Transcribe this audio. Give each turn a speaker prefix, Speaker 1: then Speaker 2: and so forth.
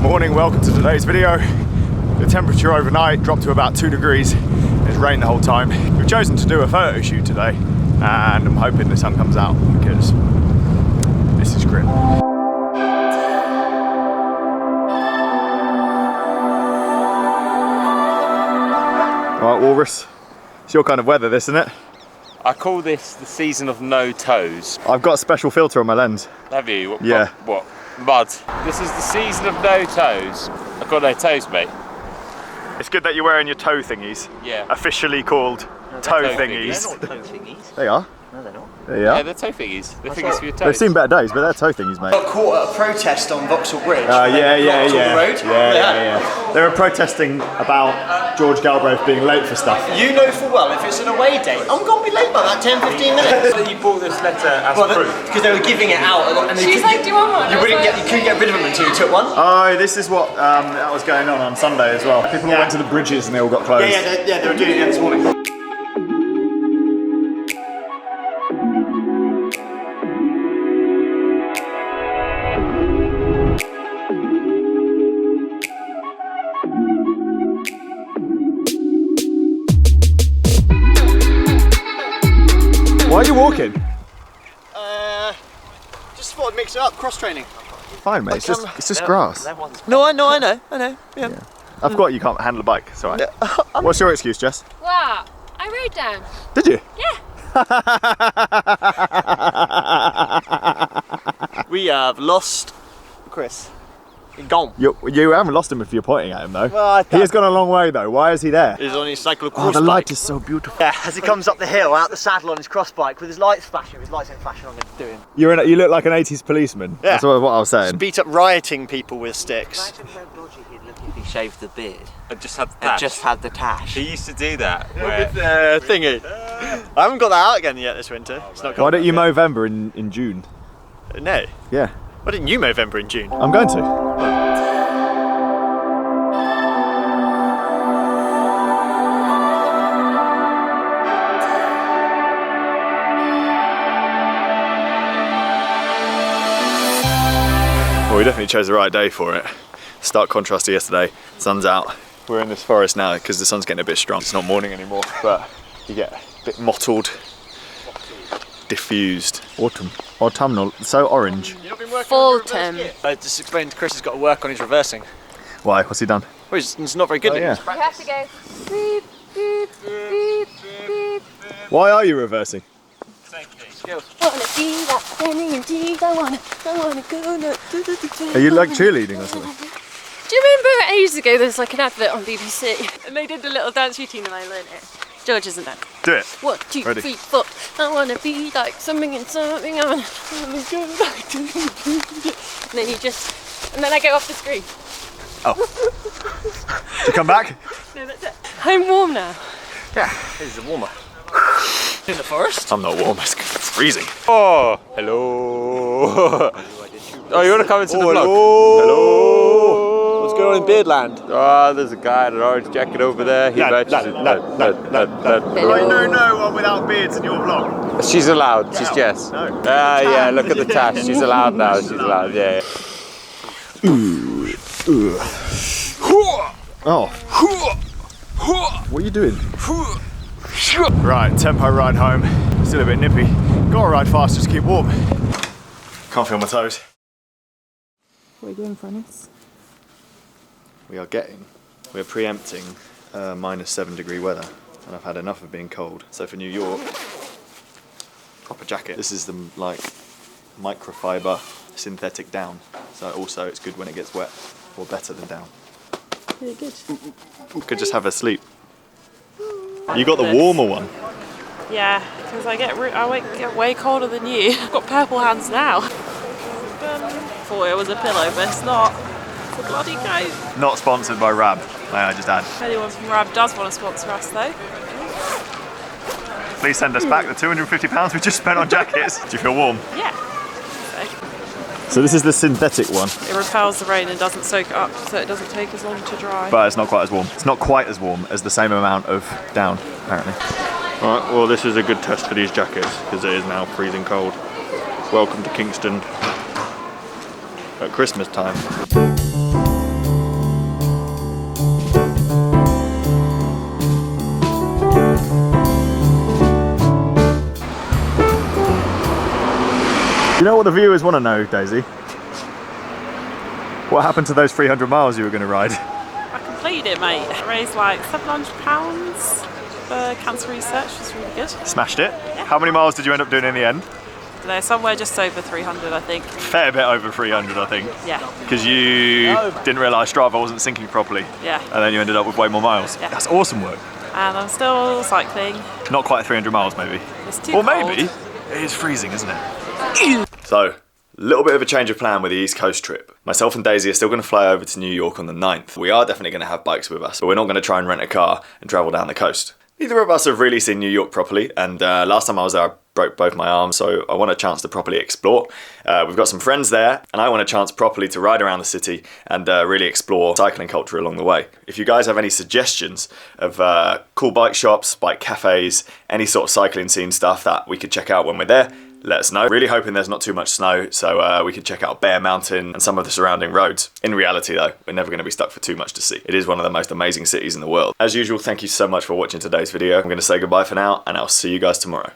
Speaker 1: Good morning, welcome to today's video. The temperature overnight dropped to about 2 degrees. It's rained the whole time. We've chosen to do a photo shoot today and I'm hoping the sun comes out because this is grim. Alright, Walrus, it's your kind of weather, this, isn't it?
Speaker 2: I call this the season of no toes.
Speaker 1: I've got a special filter on my lens.
Speaker 2: Have you? What,
Speaker 1: yeah.
Speaker 2: What? Mud. This is the season of no toes. I've got no toes, mate.
Speaker 1: It's good that you're wearing your toe thingies.
Speaker 2: Yeah.
Speaker 1: Officially called toe thingies.
Speaker 3: They're not toe thingies.
Speaker 1: They are.
Speaker 3: No, they're not.
Speaker 1: Yeah,
Speaker 2: they're toe thingies. They're thingies for your toes.
Speaker 1: They've seen better days, but they're toe thingies, mate.
Speaker 3: Got caught at a protest on Vauxhall Bridge.
Speaker 1: Yeah.
Speaker 3: Yeah.
Speaker 1: They were protesting about George Galbraith being late for stuff.
Speaker 3: You know full well if it's an away day, I'm going to be late by that 10-15 minutes.
Speaker 2: So you bought this letter as proof?
Speaker 3: Because they were giving it out. And
Speaker 4: She's like, do you want one?
Speaker 3: You couldn't get rid of them until you took one.
Speaker 1: Oh, this is what that was going on Sunday as well. People all went to the bridges and they all got closed.
Speaker 3: Yeah, they were doing it this morning.
Speaker 1: Why are you walking?
Speaker 3: Just thought I'd mix it up, cross-training.
Speaker 1: Fine, mate. It's just grass.
Speaker 3: No, I know. Yeah.
Speaker 1: I forgot you can't handle a bike. It's alright. What's your excuse, Jess?
Speaker 4: What? I rode down.
Speaker 1: Did you?
Speaker 4: Yeah.
Speaker 3: We have lost Chris. He's gone.
Speaker 1: You haven't lost him if you're pointing at him, though.
Speaker 3: Well,
Speaker 1: He has gone a long way, though. Why is he there?
Speaker 3: He's on his cycle of
Speaker 1: Oh,
Speaker 3: course
Speaker 1: the light
Speaker 3: bike.
Speaker 1: is so beautiful.
Speaker 3: Yeah, as he comes up the hill, out the saddle on his cross bike with his lights flashing. His lights ain't flashing on him doing.
Speaker 1: You look like an 80s policeman.
Speaker 3: Yeah.
Speaker 1: That's what I was saying.
Speaker 3: Beat up rioting people with sticks.
Speaker 5: Imagine how dodgy he'd look if he shaved the beard
Speaker 2: I just had the
Speaker 5: and
Speaker 2: tash.
Speaker 5: just had the tash.
Speaker 2: He used to do that. Where
Speaker 3: Thingy. I haven't got that out again yet this winter. It's not
Speaker 1: Why don't you
Speaker 3: mow?
Speaker 1: Movember in June?
Speaker 3: No.
Speaker 1: Yeah.
Speaker 3: Why didn't you Movember in June?
Speaker 1: I'm going to. Well, we definitely chose the right day for it. Stark contrast to yesterday. Sun's out. We're in this forest now because the sun's getting a bit strong. It's not morning anymore, but you get a bit mottled, diffused. Autumnal, so orange.
Speaker 4: Fulton.
Speaker 3: I just explained Chris has got to work on his reversing.
Speaker 1: Why? What's he done?
Speaker 3: Well, it's not very good.
Speaker 1: Oh, yeah.
Speaker 4: You have to go beep, beep, beep, beep.
Speaker 1: Why are you reversing?
Speaker 4: Wanna be like Benny and Dee, I wanna go.
Speaker 1: Are you like cheerleading or something?
Speaker 4: Do you remember ages ago there was like an advert on BBC and they did the little dance routine and I learned it. George isn't done.
Speaker 1: Do it.
Speaker 4: 1, 2,
Speaker 1: Ready.
Speaker 4: 3, 4. I wanna be like something and something. I wanna go like. And then and then I go off the screen.
Speaker 1: Oh. Did you come back?
Speaker 4: No, that's it. I'm warm now.
Speaker 3: Yeah, this is a warmer. In the forest?
Speaker 1: I'm not warm, it's freezing.
Speaker 2: Oh, hello. Oh, you want to come into the vlog?
Speaker 1: Hello.
Speaker 3: What's going on in Beardland?
Speaker 2: Oh, there's a guy in an orange jacket over there. He
Speaker 1: No,
Speaker 2: matches
Speaker 1: no. one without beards in your vlog.
Speaker 2: She's allowed. She's Jess.
Speaker 1: No.
Speaker 2: Yeah. Look at the tash. She's allowed now. She's allowed. Yeah.
Speaker 1: Oh. What are you doing? Right, tempo ride home. Still a bit nippy. Gotta ride fast, just keep warm. Can't feel my toes.
Speaker 4: What are you doing, Francis?
Speaker 1: We're preempting -7 degree weather, and I've had enough of being cold. So for New York, proper jacket. This is the microfiber synthetic down. So also it's good when it gets wet, or better than down.
Speaker 4: Really good.
Speaker 1: Could just have a sleep. You got the warmer one.
Speaker 6: Yeah, because I get way colder than you. I've got purple hands now. Thought it was a pillow, but it's not. It's a bloody coat.
Speaker 1: Not sponsored by Rab, may I just add.
Speaker 6: If anyone from Rab does want to sponsor us though.
Speaker 1: Please send us back the £250 we just spent on jackets. Do you feel warm?
Speaker 6: Yeah.
Speaker 1: So this is the synthetic one.
Speaker 6: It repels the rain and doesn't soak it up, so it doesn't take as long to dry.
Speaker 1: But it's not quite as warm. It's not quite as warm as the same amount of down, apparently. Alright, well this is a good test for these jackets, because it is now freezing cold. Welcome to Kingston at Christmas time. what the viewers want to know, Daisy? What happened to those 300 miles you were going to ride?
Speaker 6: I completed it, mate. I raised like £700 for cancer research. It was really good.
Speaker 1: Smashed it. How many miles did you end up doing in the end?
Speaker 6: They're somewhere just over 300, I think.
Speaker 1: Fair bit over 300, I think.
Speaker 6: Yeah.
Speaker 1: Because you didn't realise Strava wasn't syncing properly.
Speaker 6: Yeah.
Speaker 1: And then you ended up with way more miles.
Speaker 6: Yeah.
Speaker 1: That's awesome work.
Speaker 6: And I'm still cycling.
Speaker 1: Not quite 300 miles, maybe.
Speaker 6: It's too
Speaker 1: Or
Speaker 6: cold.
Speaker 1: maybe. It is freezing, isn't it? So, a little bit of a change of plan with the East Coast trip. Myself and Daisy are still going to fly over to New York on the 9th. We are definitely going to have bikes with us, but we're not going to try and rent a car and travel down the coast. Neither of us have really seen New York properly, and last time I was there I broke both my arms, so I want a chance to properly explore. We've got some friends there, and I want a chance properly to ride around the city and really explore cycling culture along the way. If you guys have any suggestions of cool bike shops, bike cafes, any sort of cycling scene stuff that we could check out when we're there, let us know. Really hoping there's not too much snow, so we can check out Bear Mountain and some of the surrounding roads. In reality though, we're never going to be stuck for too much to see. It is one of the most amazing cities in the world. As usual, thank you so much for watching today's video. I'm going to say goodbye for now, and I'll see you guys tomorrow.